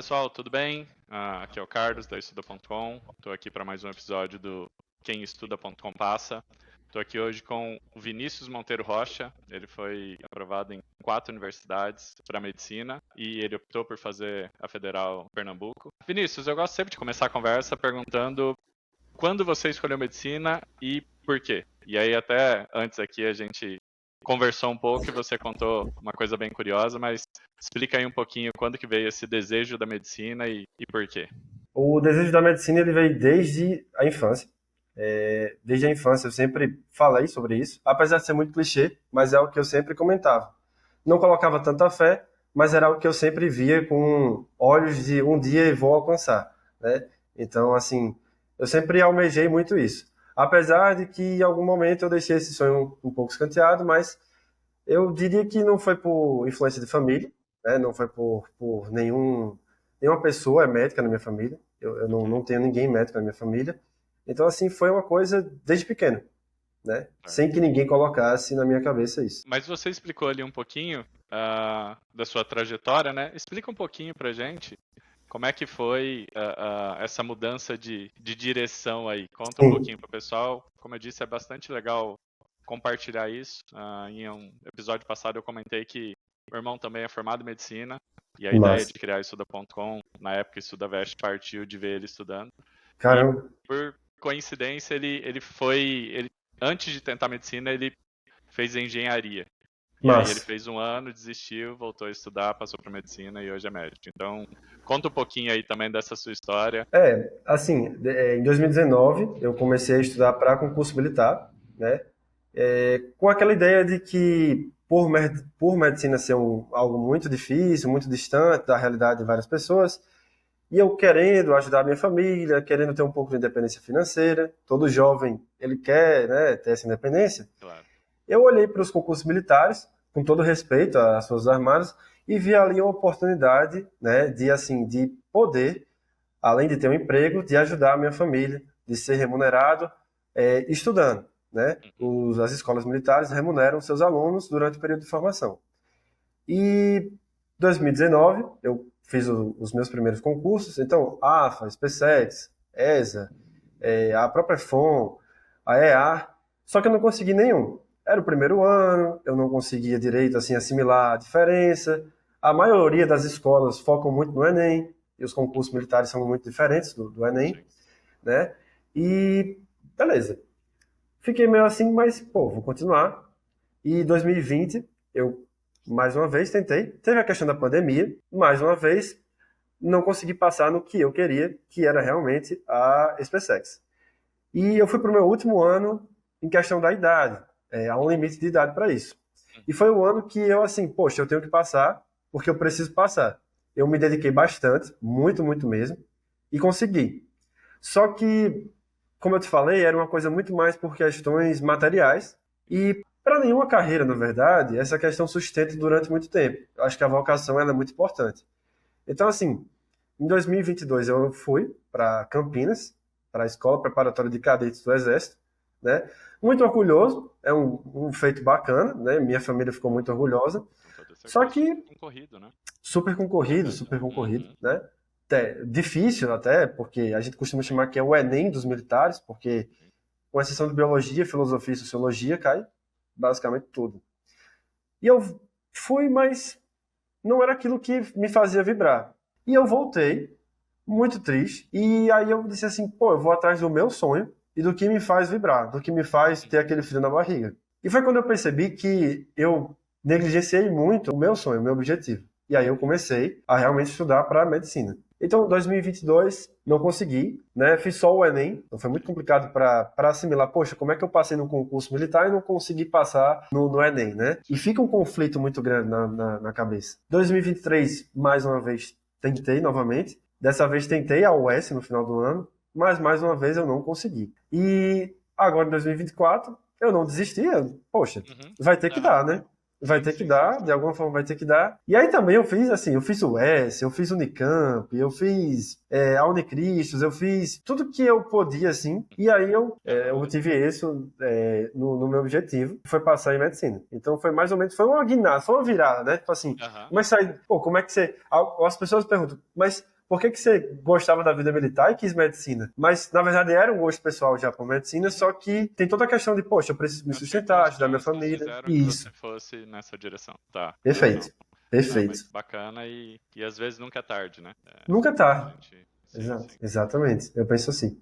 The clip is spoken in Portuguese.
pessoal, tudo bem? Aqui é o Carlos, da Estuda.com. Estou aqui para mais um episódio do Quem Estuda.com Passa. Estou aqui hoje com o Vinícius Monteiro Rocha. Ele foi aprovado em 4 universidades para medicina e ele optou por fazer a Federal Pernambuco. Vinícius, eu gosto sempre de começar a conversa perguntando quando você escolheu medicina e por quê? E aí até antes aqui a gente conversou um pouco e você contou uma coisa bem curiosa, mas explica aí um pouquinho quando que veio esse desejo da medicina e por quê. O desejo da medicina ele veio desde a infância. Desde a infância eu sempre falei sobre isso, apesar de ser muito clichê, mas é o que eu sempre comentava. Não colocava tanta fé, mas era o que eu sempre via com olhos de um dia eu vou alcançar, né? Então, assim, eu sempre almejei muito isso. Apesar de que em algum momento eu deixei esse sonho um pouco escanteado, mas eu diria que não foi por influência de família, né? Não foi por nenhuma pessoa é médica na minha família. Eu não tenho ninguém médico na minha família. Então, assim, foi uma coisa desde pequeno, né? Sem que ninguém colocasse na minha cabeça isso. Mas você explicou ali um pouquinho da sua trajetória, né? Explica um pouquinho pra gente como é que foi essa mudança de direção aí. Conta um Sim, pouquinho pro pessoal. Como eu disse, é bastante legal compartilhar isso. Em um episódio passado eu comentei que meu irmão também é formado em medicina e a ideia mas, de criar Estuda.com, na época EstudaVest partiu de ver ele estudando. E caramba, por coincidência antes de tentar medicina, ele fez engenharia. E aí ele mas, fez um ano, desistiu, voltou a estudar, passou para medicina e hoje é médico. Então, conta um pouquinho aí também dessa sua história. assim, em 2019 eu comecei a estudar para concurso militar, né? Com aquela ideia de que por medicina ser algo muito difícil, muito distante da realidade de várias pessoas, e eu querendo ajudar a minha família, querendo ter um pouco de independência financeira, todo jovem ele quer, né, ter essa independência. Claro. Eu olhei para os concursos militares, com todo respeito às Forças Armadas, e vi ali uma oportunidade, né, de assim, de poder, além de ter um emprego, de ajudar a minha família, de ser remunerado estudando, né? Uhum. As escolas militares remuneram seus alunos durante o período de formação. E em 2019 eu fiz os meus primeiros concursos, então AFA, SpaceX, ESA, a própria FON, a EA, só que eu não consegui nenhum. Era o primeiro ano, eu não conseguia direito assim assimilar a diferença. A maioria das escolas focam muito no Enem, e os concursos militares são muito diferentes do Enem, Sim. né? E beleza. Fiquei meio assim, mas pô, vou continuar. E em 2020 eu mais uma vez tentei. Teve a questão da pandemia, mais uma vez não consegui passar no que eu queria, que era realmente a SpaceX. E eu fui para o meu último ano em questão da idade. Há um limite de idade para isso. E Uhum. foi o ano que eu, assim, poxa, eu tenho que passar, porque eu preciso passar. Eu me dediquei bastante, muito, muito mesmo, e consegui. Só que, como eu te falei, era uma coisa muito mais por questões materiais. E para nenhuma carreira, na verdade, essa questão sustenta durante muito tempo. Eu acho que a vocação ela é muito importante. Então, assim, em 2022 eu fui para Campinas, para a Escola Preparatória de Cadetes do Exército, né? Muito orgulhoso, é um feito bacana, né? Minha família ficou muito orgulhosa. Com toda Só certeza. Super que concorrido, né? super concorrido, Uhum. né? Difícil até, porque a gente costuma Sim. chamar que é o Enem dos militares, porque Sim. com exceção de biologia, filosofia e sociologia, cai basicamente tudo. E eu fui, mas não era aquilo que me fazia vibrar. E eu voltei, muito triste, e aí eu disse assim, pô, eu vou atrás do meu sonho e do que me faz vibrar, do que me faz ter Uhum. aquele frio na barriga. E foi quando eu percebi que eu negligenciei muito o meu sonho, o meu objetivo. E aí eu comecei a realmente estudar para medicina. Então, em 2022, não consegui, né? Fiz só o Enem, então foi muito complicado para assimilar, poxa, como é que eu passei no concurso militar e não consegui passar no Enem, né? E Sim. fica um conflito muito grande na cabeça. 2023, mais uma vez, tentei novamente. Dessa vez tentei a UES no final do ano, mas mais uma vez eu não consegui. E agora em 2024, eu não desisti. Poxa, Uhum. vai ter que Aham. dar, né? Vai Sim, ter que sim, sim, dar, de sim. alguma forma vai ter que dar. E aí também eu fiz assim, eu fiz o S, eu fiz o Unicamp, eu fiz a Unicristos, eu fiz tudo que eu podia assim. E aí eu Aham. tive isso no meu objetivo, que foi passar em medicina. Então foi mais ou menos, foi uma guinada, foi uma virada, né? Tipo assim, Aham. mas sai, pô, como é que você... As pessoas perguntam, mas por que você gostava da vida militar e quis medicina? Mas, na verdade, era um gosto pessoal já por medicina, só que tem toda a questão de, poxa, eu preciso me sustentar, ajudar minha família. Fizeram Isso. que você fosse nessa direção. Tá. Perfeito. Não, Perfeito. mas bacana e às vezes nunca é tarde, né? Nunca tá. Sim, Exato. sim. Exatamente. Eu penso assim.